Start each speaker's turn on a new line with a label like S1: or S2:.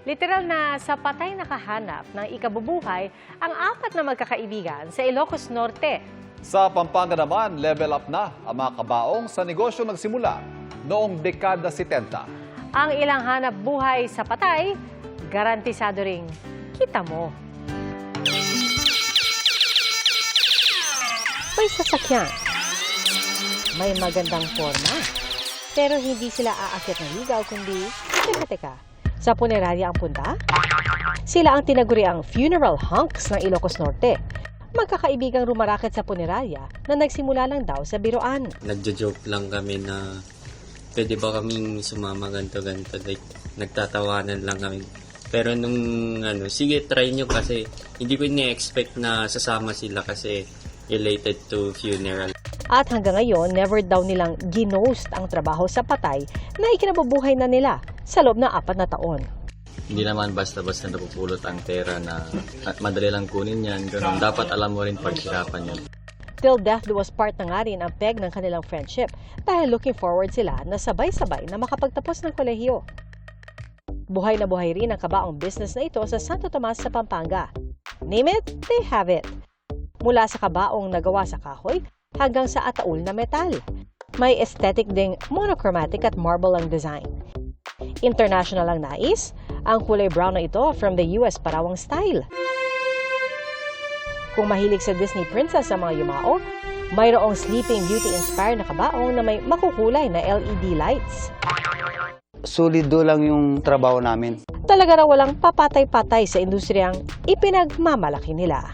S1: Literal na sa patay nakahanap ng ikabubuhay ang apat na magkakaibigan sa Ilocos Norte.
S2: Sa Pampanga naman, level up na ang mga kabaong sa negosyo nagsimula noong dekada 70.
S1: Ang ilang hanap buhay sa patay, garantisado ring kita mo. May sasakyan, may magandang forma, pero hindi sila aakyat ng ligaw kundi, teka, sa punerarya ang punta? Sila ang tinaguriang funeral hunks ng Ilocos Norte. Magkakaibigang rumaraket sa punerarya na nagsimula lang daw sa biroan.
S3: Nagjo-joke lang kami na pwede ba kaming sumama ganto-ganto. Like, nagtatawanan lang kami. Pero nung sige try nyo kasi hindi ko ni-expect na sasama sila kasi related to funeral.
S1: At hanggang ngayon, never daw nilang ginost ang trabaho sa patay na ikinabubuhay na nila sa loob ng 4 na taon.
S4: Hindi naman basta-basta napupulot ang pera na at madali lang kunin yan. Ganun. Dapat alam mo rin paghirapan yan.
S1: Till death do us part na nga rin ang peg ng kanilang friendship dahil looking forward sila na sabay-sabay na makapagtapos ng kolehiyo. Buhay na buhay rin ang kabaong business na ito sa Santo Tomas sa Pampanga. Name it, they have it. Mula sa kabaong nagawa sa kahoy hanggang sa ataul na metal. May aesthetic ding monochromatic at marble ang design. International ang nais, ang kulay brown na ito from the US parawang style. Kung mahilig sa Disney princess sa mga yumao, mayroong Sleeping Beauty-inspired na kabaong na may makukulay na LED lights.
S5: Solido lang yung trabaho namin.
S1: Talaga raw walang papatay-patay sa industriyang ipinagmamalaki nila.